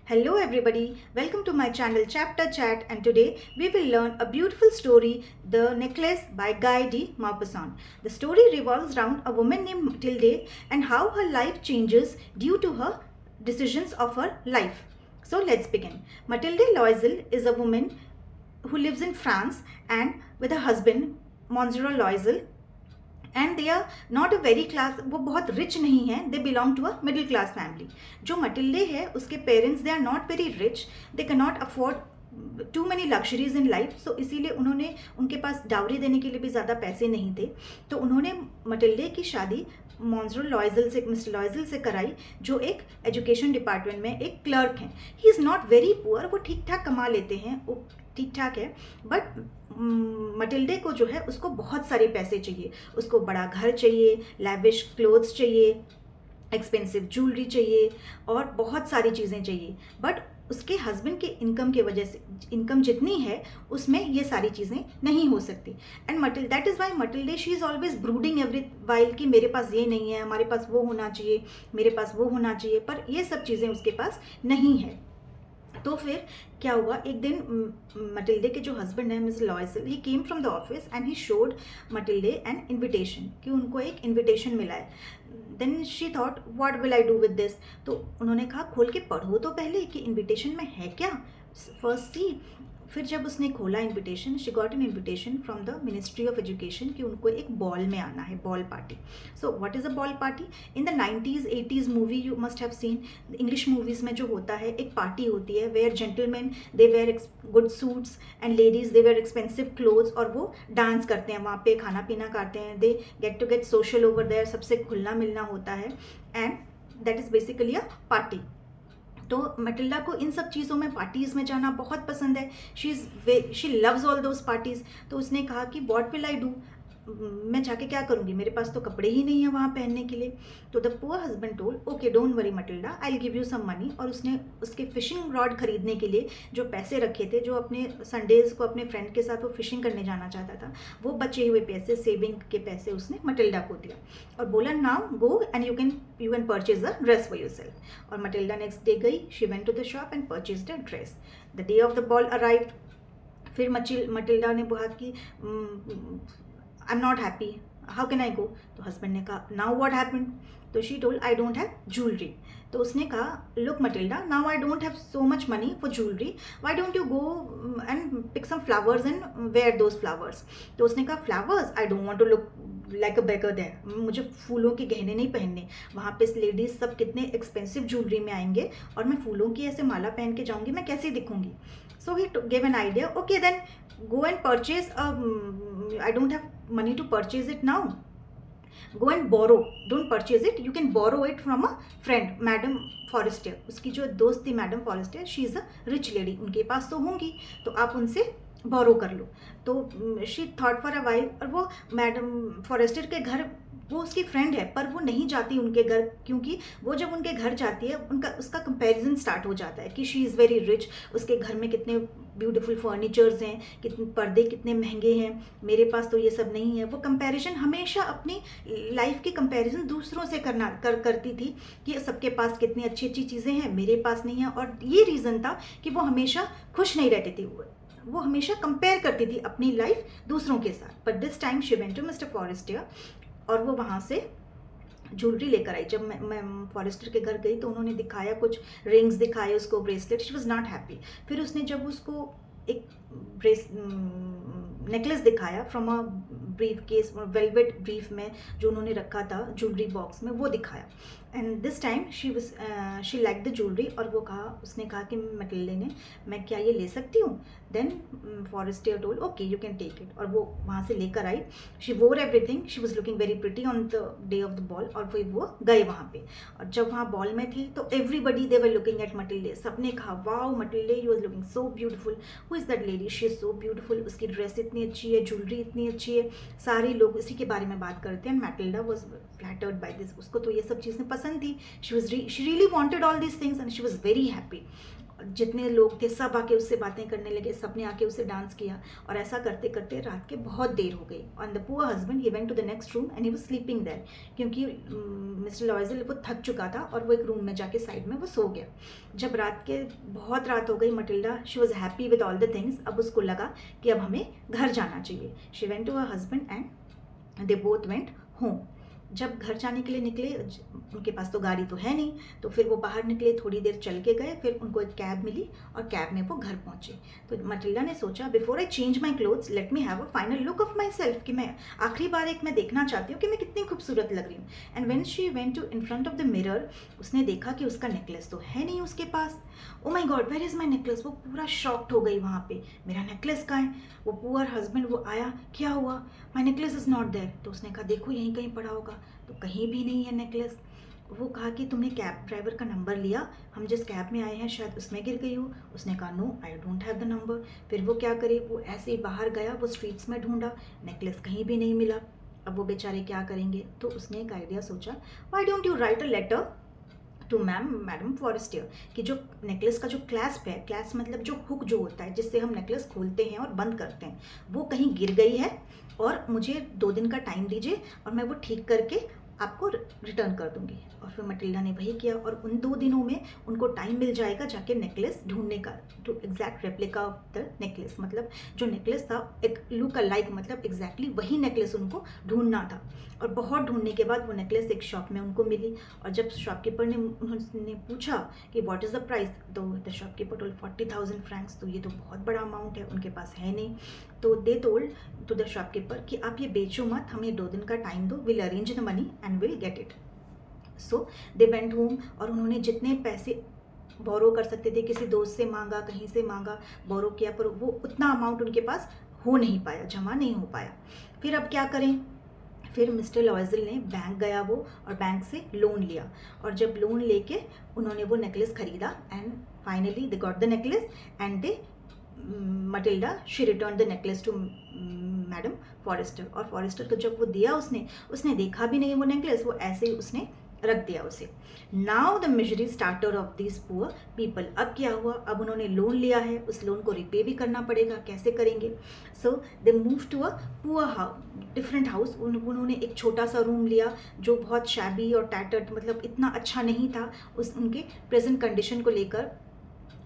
Hello everybody, welcome to my channel Chapter Chat, and today we will learn a beautiful story, The Necklace by Guy de Maupassant. The story revolves around a woman named Mathilde and how her life changes due to her decisions of her life. So let's begin. Mathilde Loisel is a woman who lives in France and with her husband Monsieur Loisel, and they are not a very class, वो बहुत rich नहीं है, they belong to a middle class family. जो Mathilde है उसके parents they are not very rich, they can not afford to many luxuries in life. So इसीलिए उन्होंने, उनके पास डावरी देने के लिए भी ज़्यादा पैसे नहीं थे, तो उन्होंने मटिल्डे की शादी मॉन्जरो लॉयजल से, मिस्टर लॉयजल से कराई, जो एक एजुकेशन डिपार्टमेंट में एक क्लर्क हैं. He is not very poor, वो ठीक ठाक कमा लेते हैं, वो ठीक ठाक है, बट मटिल्डे को जो है उसको बहुत सारे पैसे चाहिए. उसको बड़ा घर चाहिए, लैविश क्लोथ्स चाहिए, एक्सपेंसिव ज्वेलरी चाहिए और बहुत सारी चीज़ें चाहिए. बट उसके हस्बैंड के इनकम की वजह से, इनकम जितनी है उसमें ये सारी चीज़ें नहीं हो सकती. And that is why Mathilde she is always brooding every while कि मेरे पास ये नहीं है, हमारे पास वो होना चाहिए, मेरे पास वो होना चाहिए, पर ये सब चीज़ें उसके पास नहीं है. तो फिर क्या हुआ, एक दिन मटिल्डे के जो हस्बैंड है Miss Loisel, he came from the office and he showed Mathilde an invitation, कि उनको एक इन्विटेशन मिला है. Then she thought what will I do with this. तो उन्होंने कहा खोल के पढ़ो तो पहले कि इन्विटेशन में है क्या, फर्स्ट सी. फिर जब उसने खोला invitation, she got an invitation from the ministry of education कि उनको एक बॉल में आना है, ball party. So what is a ball party? In the 90s 80s movie you must have seen, English movies में जो होता है, एक पार्टी होती है where gentleman they wear good suits and ladies they wear expensive clothes, और वो dance करते हैं वहाँ पे, खाना पीना खाते हैं, they get social over there, सबसे खुलना मिलना होता है, and that is basically a party. तो मटिल्डा को इन सब चीज़ों में, पार्टीज़ में जाना बहुत पसंद है. She loves all those parties. तो उसने कहा कि व्हाट विल आई डू, मैं जाके क्या करूँगी, मेरे पास तो कपड़े ही नहीं है वहाँ पहनने के लिए. तो the poor husband told okay don't worry Matilda, I will give you some money. और उसने उसके फिशिंग रॉड खरीदने के लिए जो पैसे रखे थे, जो अपने संडेज़ को अपने फ्रेंड के साथ वो फिशिंग करने जाना चाहता था, वो बचे हुए पैसे, सेविंग के पैसे उसने मटिल्डा को दिया और बोला now go and you can purchase a dress for yourself. और मटिल्डा नेक्स्ट डे गई, she went to the shop and purchased a dress. The day of the ball arrived. फिर मटिल्डा ने कहा कि I am not happy, how can I go. तो husband ने कहा now what happened. तो she told I don't have jewellery. तो उसने कहा look Matilda, now I don't have so much money for jewellery, why don't you go and pick some flowers and wear those flowers. तो उसने कहा flowers, I don't want to look like a beggar there, मुझे फूलों के गहने नहीं पहनने, वहाँ पे लेडीज़ सब कितने एक्सपेंसिव ज्वेलरी में आएंगे और मैं फूलों की ऐसे माला पहन के जाऊँगी, मैं कैसे दिखूँगी. So he gave an idea, okay then go and purchase I don't have money to purchase it now, go and borrow, don't purchase it, you can borrow it from a friend, madam Forester. उसकी जो दोस्त थी madam Forester, she is a rich lady, उनके पास तो होंगी, तो आप उनसे बोरो कर लो. तो she thought for a while, और वो मैडम फॉरेस्टर के घर, वो उसकी फ्रेंड है पर वो नहीं जाती उनके घर, क्योंकि वो जब उनके घर जाती है उसका कंपैरिजन स्टार्ट हो जाता है कि शी इज़ वेरी रिच, उसके घर में कितने ब्यूटीफुल फर्नीचर्स हैं, कितने पर्दे कितने महंगे हैं, मेरे पास तो ये सब नहीं है. वो कंपैरिजन हमेशा अपनी लाइफ की कंपैरिजन दूसरों से करती थी कि सबके पास कितनी अच्छी अच्छी चीज़ें हैं, मेरे पास नहीं है. और ये रीज़न था कि वो हमेशा खुश नहीं रहती थी, वो हमेशा कंपेयर करती थी अपनी लाइफ दूसरों के साथ. But this time she went to mister Forester और वो वहाँ से ज्वेलरी लेकर आई. जब मैं फॉरेस्टर के घर गई तो उन्होंने दिखाया, कुछ रिंग्स दिखाए उसको, bracelet. She was not happy. फिर उसने जब उसको एक नेकलेस दिखाया from a brief case, velvet brief में जो उन्होंने रखा था ज्वेलरी बॉक्स में, वो दिखाया. And this time she like the jewellery. और वो कहा, उसने कहा कि मटिल्डे ने, मैं क्या ये ले सकती हूँ. Then Forestier told okay you can take it. और वो वहाँ से लेकर आई. She wore everything, she was looking very pretty on the day of the ball. और फिर वो गए वहाँ पे, और जब वहाँ बॉल में थे तो everybody they were looking at Mathilde. सबने कहा wow Mathilde, you was looking so beautiful, who is that lady, she is so beautiful, उसकी ड्रेस इतनी अच्छी है, ज्वेलरी इतनी अच्छी है, सारे लोग इसी के बारे में बात करते हैं. And Matilda was flattered by this, उसको तो ये सब चीज़ें पसंद थी. She really wanted all these things and she was very happy. जितने लोग थे सब आके उससे बातें करने लगे, सबने आके उससे डांस किया, और ऐसा करते करते रात के बहुत देर हो गई। On the poor husband he went to the next room and he was sleeping there, क्योंकि मिस्टर लॉयजल वो थक चुका था और वो एक रूम में जाके साइड में वो सो गया। जब बहुत रात हो गई, Matilda she was happy with all the things. अब उसको लगा कि अब हमें घर जाना चाहिए। She went to her husband and they both went home. जब घर जाने के लिए निकले, उनके पास तो गाड़ी तो है नहीं, तो फिर वो बाहर निकले, थोड़ी देर चल के गए, फिर उनको एक कैब मिली और कैब में वो घर पहुंचे। तो मटिल्डा ने सोचा, before I change my clothes let me have a final look of my self, कि मैं आखिरी बार एक मैं देखना चाहती हूँ कि मैं कितनी खूबसूरत लग रही हूँ। And when she went to in front of the mirror, उसने देखा कि उसका नेकलेस तो है नहीं उसके पास। Oh my god, where is my necklace. वो पूरा शॉक्ड हो गई वहाँ पे, मेरा नेकलेस कहाँ है। वो पुअर हस्बैंड वो आया, क्या हुआ, माई नेकलेस इज़ नॉट देयर। तो उसने कहा देखो यहीं कहीं पड़ा होगा, तो कहीं भी नहीं है नेकलेस। वो कहा कि तुमने कैब ड्राइवर का नंबर लिया, हम जिस कैब में आए हैं शायद उसमें गिर गई हो। उसने कहा no, I don't have the number. फिर वो क्या करे, वो ऐसे ही बाहर गया, वो स्ट्रीट्स में ढूंढा, नेकलेस कहीं भी नहीं मिला। अब वो बेचारे क्या करेंगे, तो उसने एक आइडिया सोचा, why don't you write a letter to madam Forestier, कि जो नेकलेस का जो क्लैस्प है, क्लैस्प मतलब जो हुक जो होता है जिससे हम नेकलेस खोलते हैं और बंद करते हैं, वो कहीं गिर गई है और मुझे 2 दिन का टाइम दीजिए और मैं वो ठीक करके आपको रिटर्न कर दूंगी। और फिर मटिल्डा ने वही किया, और उन 2 दिनों में उनको टाइम मिल जाएगा जाके नेकलेस ढूंढने का, to exact replica of the necklace, मतलब जो नेकलेस था एक लुक अलाइक, मतलब एग्जैक्टली वही नेकलेस उनको ढूंढना था। और बहुत ढूंढने के बाद वो नेकलेस एक शॉप में उनको मिली, और जब शॉपकीपर ने उन्होंने पूछा कि व्हाट इज़ द प्राइस, तो द शॉपकीपर टोल्ड 40,000 फ्रैंक्स। तो ये तो बहुत बड़ा अमाउंट है, उनके पास है नहीं। तो they told to the shopkeeper कि आप ये बेचो मत, हमें 2 दिन का टाइम दो, will arrange the money and will get it. So they went home, और उन्होंने जितने पैसे बोरो कर सकते थे, किसी दोस्त से मांगा, कहीं से मांगा, बोरो किया, पर वो उतना अमाउंट उनके पास हो नहीं पाया, जमा नहीं हो पाया। फिर अब क्या करें, फिर मिस्टर लॉयजल ने बैंक गया वो, और बैंक से लोन लिया, और जब लोन लेके उन्होंने वो नेकलेस खरीदा, and finally they got the necklace and they Matilda she return the necklace to madam Forester. और फॉरेस्टर को जब वो दिया, उसने देखा भी नहीं वो नेकलेस, वो ऐसे ही उसने रख दिया उसे। Now the misery starter of this poor people. अब क्या हुआ, अब उन्होंने लोन लिया है, उस लोन को रिपे भी करना पड़ेगा, कैसे करेंगे। So they move to a poor house, different house. उन्होंने एक छोटा सा रूम लिया जो बहुत शैबी और टैटर्ड, मतलब इतना अच्छा नहीं था उनके प्रेजेंट कंडीशन को लेकर,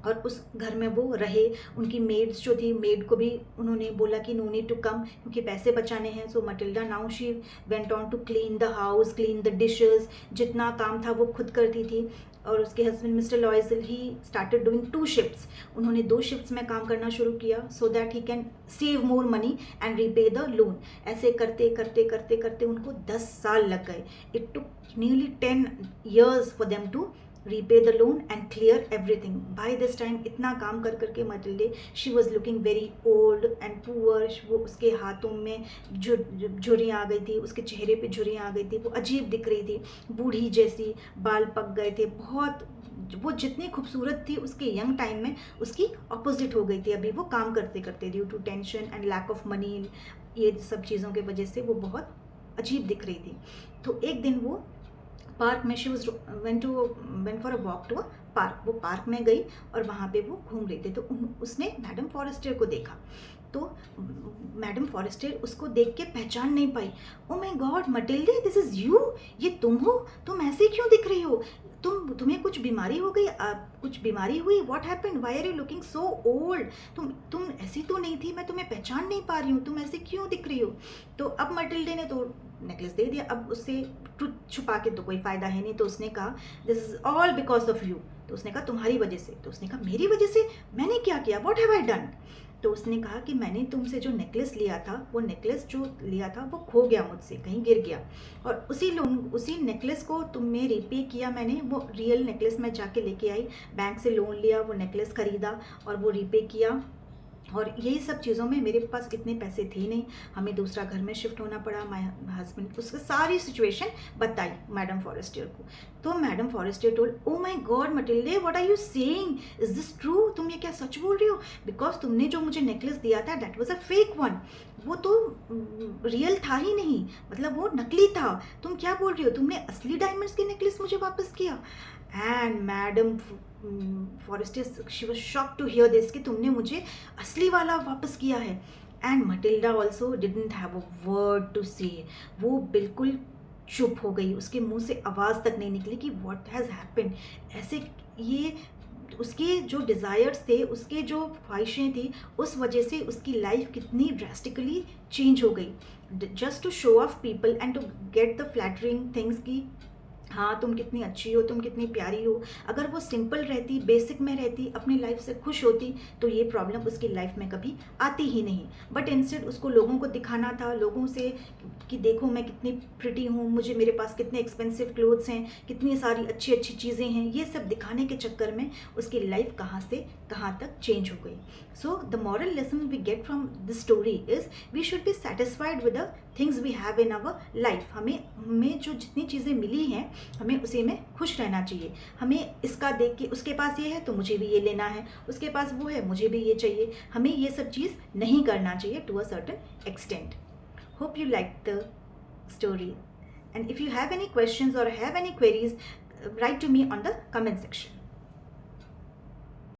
और उस घर में वो रहे। उनकी मेड्स जो थी, मेड को भी उन्होंने बोला कि नो नीड टू कम, क्योंकि पैसे बचाने हैं। So Matilda now she went on to clean the house, clean the dishes, जितना काम था वो खुद करती थी। और उसके husband Mr Loisel he started doing 2 shifts. उन्होंने 2 शिफ्ट्स में काम करना शुरू किया, so that he can save more money and repay the loan. ऐसे करते करते करते करते उनको 10 साल लग गए। It took nearly 10 years for them to repay the loan and clear everything. By this time इतना काम कर करके मटिल्डे she was looking very old and poor. वो उसके हाथों में झुर्रियाँ आ गई थी, उसके चेहरे पे झुर्रियाँ आ गई थी, वो अजीब दिख रही थी, बूढ़ी जैसी, बाल पक गए थे बहुत। वो जितनी खूबसूरत थी उसके यंग टाइम में, उसकी अपोजिट हो गई थी अभी वो काम करते करते, due to tension and lack of money, ये सब चीज़ों की वजह से वो बहुत अजीब दिख रही थी। तो एक दिन वो पार्क में, she was went for a walk to a park, वो पार्क में गई और वहाँ पे वो घूम रही थी। तो उसने मैडम फॉरेस्टर को देखा, तो मैडम फॉरेस्टर उसको देख के पहचान नहीं पाई। Oh my god Mathilde, this is you, ये तुम हो, तुम ऐसे क्यों दिख रही हो, तुम्हें कुछ बीमारी हो गई, कुछ बीमारी हुई, what happened, why are you looking so old, तुम ऐसी तो नहीं थी, मैं तुम्हें पहचान नहीं पा रही हूँ, तुम ऐसे क्यों दिख रही हो। तो अब मटिल्डे ने तो नेकलेस दे दिया, अब उससे छुपा के तो कोई फ़ायदा है नहीं। तो उसने कहा this is all because of you. तो उसने कहा तुम्हारी वजह से। तो उसने कहा मेरी वजह से, मैंने क्या किया, व्हाट हैव आई डन। तो उसने कहा कि मैंने तुमसे जो नेकलेस लिया था, वो नेकलेस जो लिया था वो खो गया मुझसे, कहीं गिर गया, और उसी नेकलेस को तुमने रिपे किया मैंने, वो रियल नेकलेस मैं जाके लेके आई, बैंक से लोन लिया, वो नेकलेस ख़रीदा और वो रिपे किया। और यही सब चीज़ों में मेरे पास इतने पैसे थे नहीं, हमें दूसरा घर में शिफ्ट होना पड़ा, माय हस्बैंड, उसकी सारी सिचुएशन बताई मैडम फॉरेस्टर को। तो madam Forestier told oh my god Mathilde, what are you saying, is this true, तुम ये क्या सच बोल रही हो, बिकॉज तुमने जो मुझे नेकलेस दिया था that was a fake one, वो तो रियल था ही नहीं, मतलब वो नकली था, तुम क्या बोल रही हो, तुमने असली डायमंड्स के नेकलेस मुझे वापस किया। And madam Forester she was shock to hear this कि तुमने मुझे असली वाला वापस किया है. And Matilda also didn't have a word to say. वो बिल्कुल चुप हो गई, उसके मुंह से आवाज़ तक नहीं निकली कि व्हाट हैज़ हैपेंड. ऐसे ये उसके जो डिज़ायर्स थे, उसके जो ख्वाहिशें थी, उस वजह से उसकी लाइफ कितनी ड्रास्टिकली चेंज हो गई. Just to show off people and to get the flattering things की हाँ तुम कितनी अच्छी हो, तुम कितनी प्यारी हो. अगर वो सिंपल रहती, बेसिक में रहती, अपनी लाइफ से खुश होती, तो ये प्रॉब्लम उसकी लाइफ में कभी आती ही नहीं. बट इंस्टेड उसको लोगों को दिखाना था, लोगों से कि देखो मैं कितनी प्रिटी हूँ, मुझे मेरे पास कितने एक्सपेंसिव क्लोथ्स हैं, कितनी सारी अच्छी अच्छी चीज़ें हैं. ये सब दिखाने के चक्कर में उसकी लाइफ कहाँ से कहाँ तक चेंज हो गई. So the moral lesson we get from this story is we should be satisfied with the things we have in our life. हमें जो जितनी चीज़ें मिली हैं, हमें उसी में खुश रहना चाहिए. हमें इसका देख के उसके पास ये है तो मुझे भी ये लेना है, उसके पास वो है मुझे भी ये चाहिए. हमें ये सब चीज़ नहीं करना चाहिए to a certain extent. Hope you like the story, and if you have any questions or have any queries, write to me on the comment section.